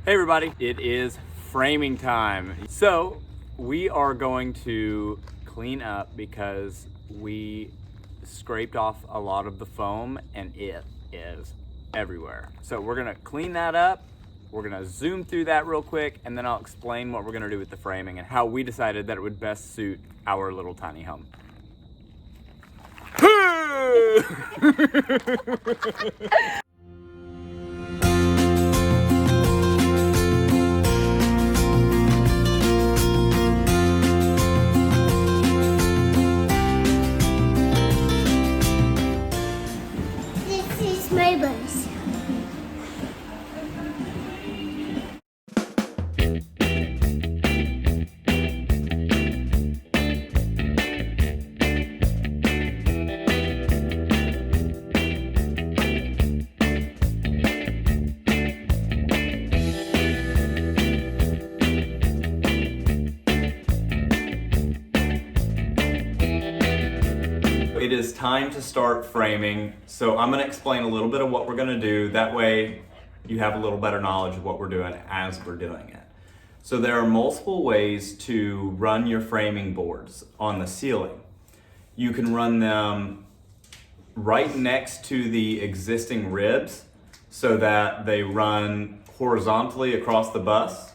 Hey everybody, it is framing time. So we are going to clean up because we scraped off a lot of the foam and it is everywhere. So we're gonna clean that up. We're gonna zoom through that real quick and then I'll explain what we're gonna do with the framing and how we decided that it would best suit our little tiny home. This is my bus. It is time to start framing, so I'm going to explain a little bit of what we're going to do. That way you have a little better knowledge of what we're doing as we're doing it. So there are multiple ways to run your framing boards on the ceiling. You can run them right next to the existing ribs so that they run horizontally across the bus,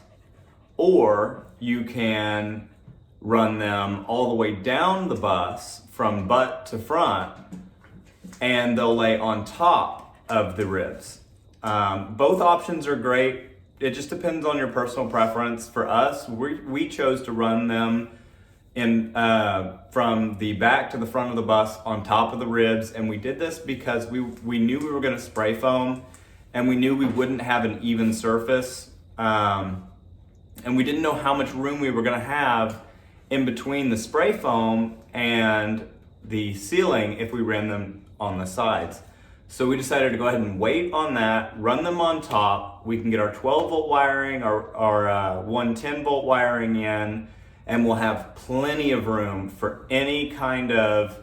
or you can run them all the way down the bus from butt to front and they'll lay on top of the ribs. Both options are great. It just depends on your personal preference. For us, we chose to run them in from the back to the front of the bus on top of the ribs, and we did this because we knew we were going to spray foam and we knew we wouldn't have an even surface, and we didn't know how much room we were going to have in between the spray foam and the ceiling if we ran them on the sides. So we decided to go ahead and wait on that, run them on top. We can get our 12 volt wiring, our 110 volt wiring in, and we'll have plenty of room for any kind of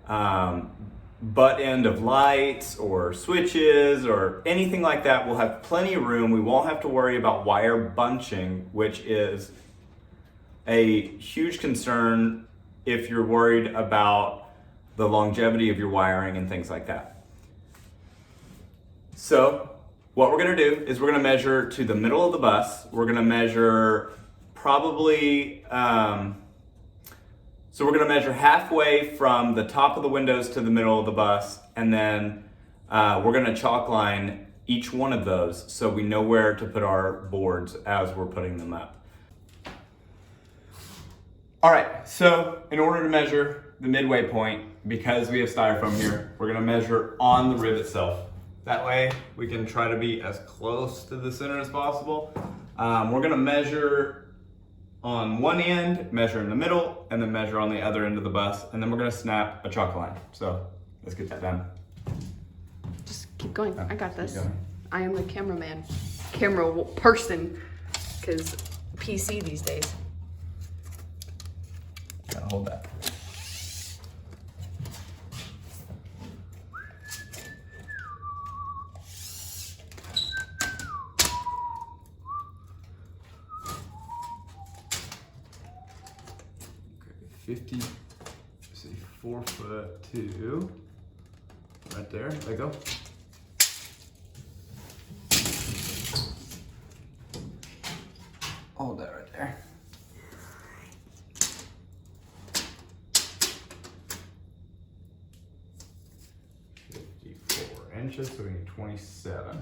butt end of lights or switches or anything like that. We'll have plenty of room. We won't have to worry about wire bunching, which is a huge concern if you're worried about the longevity of your wiring and things like that. So what we're gonna do is we're gonna measure to the middle of the bus. We're gonna measure probably, so we're gonna measure halfway from the top of the windows to the middle of the bus, and then we're gonna chalk line each one of those so we know where to put our boards as we're putting them up. All right, so in order to measure the midway point, because we have styrofoam here, we're gonna measure on the rib itself. That way we can try to be as close to the center as possible. We're gonna measure on one end, measure in the middle, and then measure on the other end of the bus, and then we're gonna snap a chalk line. So let's get that done. Just keep going. I got this. Keep going. I am the camera person, because PC these days. Gotta hold that. Okay, 50, let's see, 4 foot 2, right there, let go. Hold that right there. Inches, so we need 27.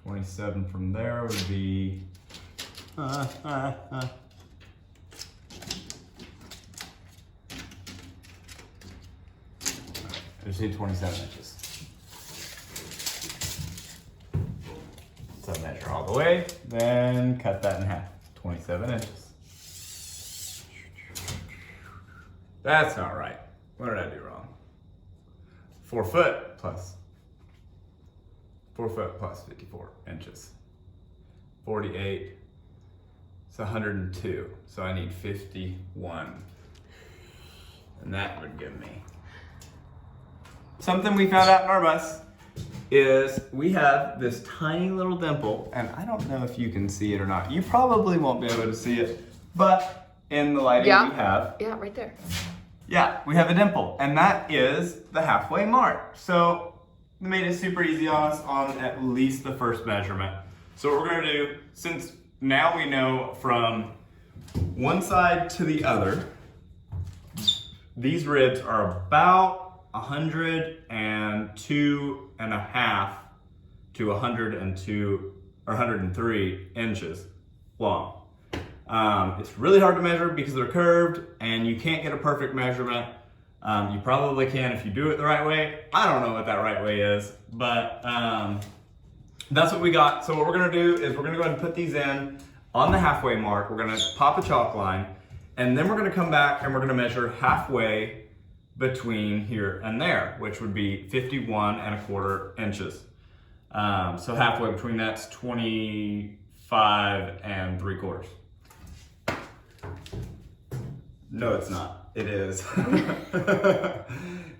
27 from there would be I just need 27 inches. So measure all the way, then cut that in half. 27 inches. That's not right. What did I do wrong? 4 foot plus 4 foot plus 54 inches. 48. It's 102. So I need 51. And that would give me something we found out in our bus is we have this tiny little dimple, and I don't know if you can see it or not. You probably won't be able to see it, but in the lighting we have. Yeah, right there. Yeah, we have a dimple, and that is the halfway mark. So we made it super easy on us on at least the first measurement. So what we're gonna do, since now we know from one side to the other, these ribs are about 102.5 to 102 or 103 inches long. It's really hard to measure because they're curved and you can't get a perfect measurement. You probably can if you do it the right way. I don't know what that right way is, but that's what we got. So what we're gonna do is we're gonna go ahead and put these in on the halfway mark. We're gonna pop a chalk line, and then we're gonna come back and we're gonna measure halfway between here and there, which would be 51.25 inches. So halfway between that's 25.75. No, it's not. It is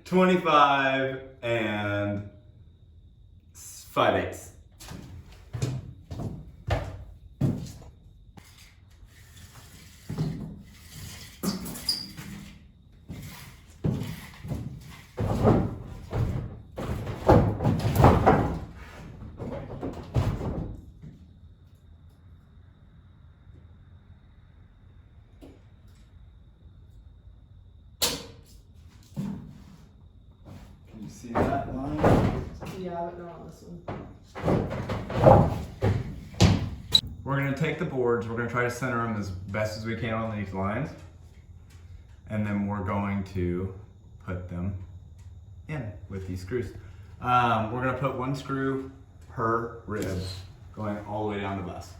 25.5/8. You see that line? Yeah, but not on this one. We're gonna take the boards, we're gonna try to center them as best as we can on these lines. And then we're going to put them in with these screws. We're gonna put one screw per rib going all the way down the bus.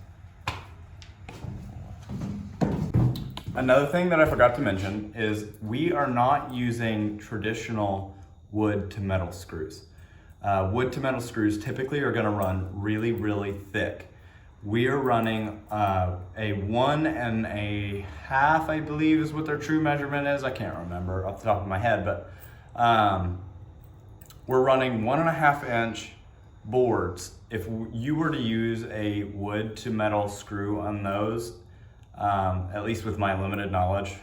Another thing that I forgot to mention is we are not using traditional wood to metal screws. Wood to metal screws typically are gonna run really, really thick. We are running a 1.5, I believe is what their true measurement is. I can't remember off the top of my head, but we're running 1.5 inch boards. If you were to use a wood to metal screw on those, at least with my limited knowledge,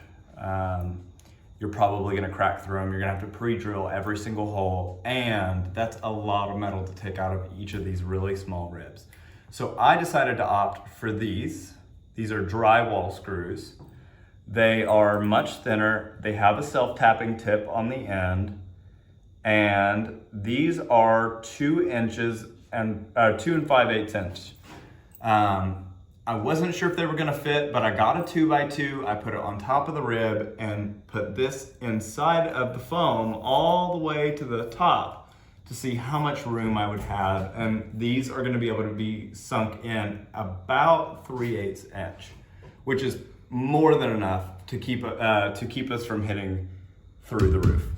you're probably gonna crack through them. You're gonna have to pre-drill every single hole, and that's a lot of metal to take out of each of these really small ribs. So I decided to opt for these. These are drywall screws. They are much thinner. They have a self-tapping tip on the end, and these are 2 inches and 2 5/8 inch. I wasn't sure if they were gonna fit, but I got a 2x2. I put it on top of the rib and put this inside of the foam all the way to the top to see how much room I would have. And these are gonna be able to be sunk in about 3/8 inch, which is more than enough to keep us from hitting through the roof.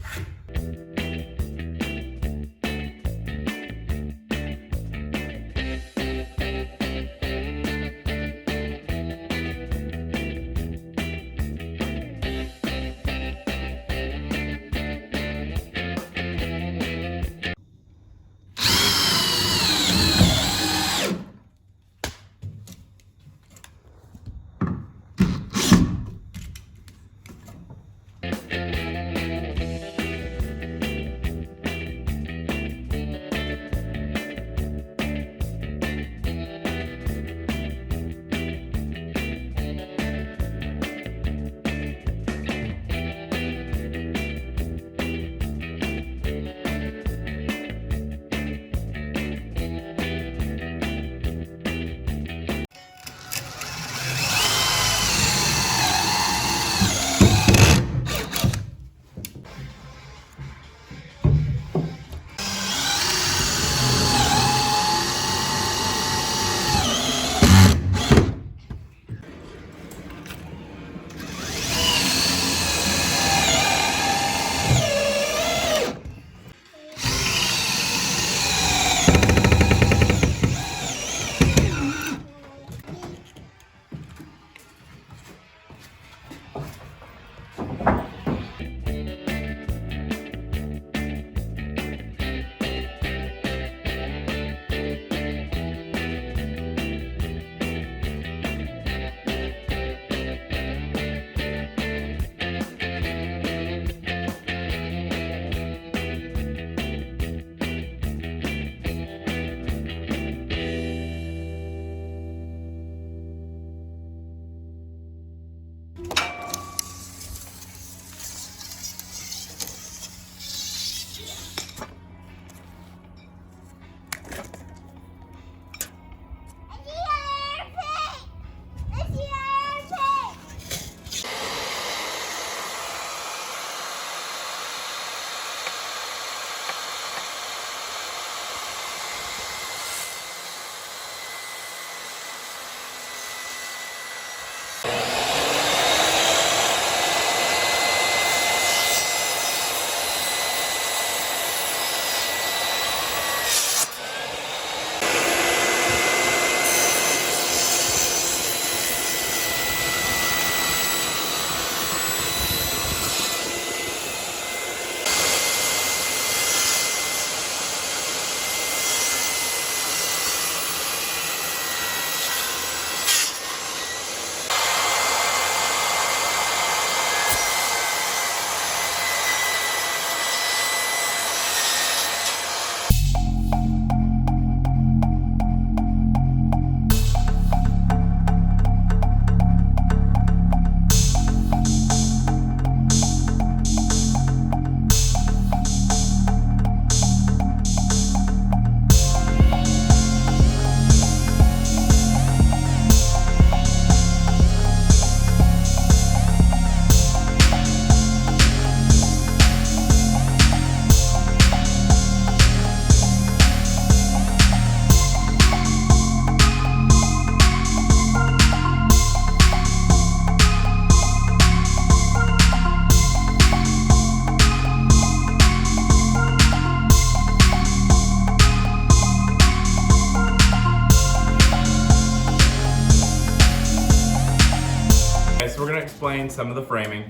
explain some of the framing.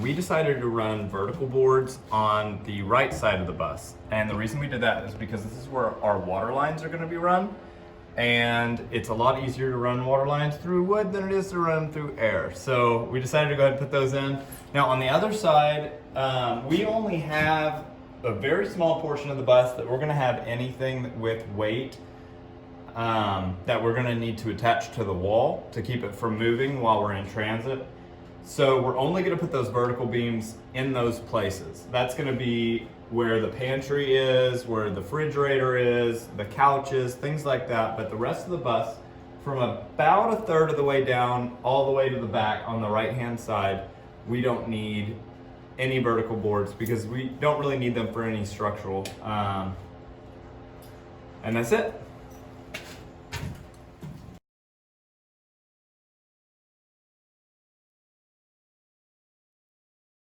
We decided to run vertical boards on the right side of the bus. And the reason we did that is because this is where our water lines are gonna be run. And it's a lot easier to run water lines through wood than it is to run through air. So we decided to go ahead and put those in. Now on the other side, we only have a very small portion of the bus that we're gonna have anything with weight that we're gonna need to attach to the wall to keep it from moving while we're in transit. So we're only gonna put those vertical beams in those places. That's gonna be where the pantry is, where the refrigerator is, the couches, things like that. But the rest of the bus, from about a third of the way down, all the way to the back on the right-hand side, we don't need any vertical boards because we don't really need them for any structural. And that's it.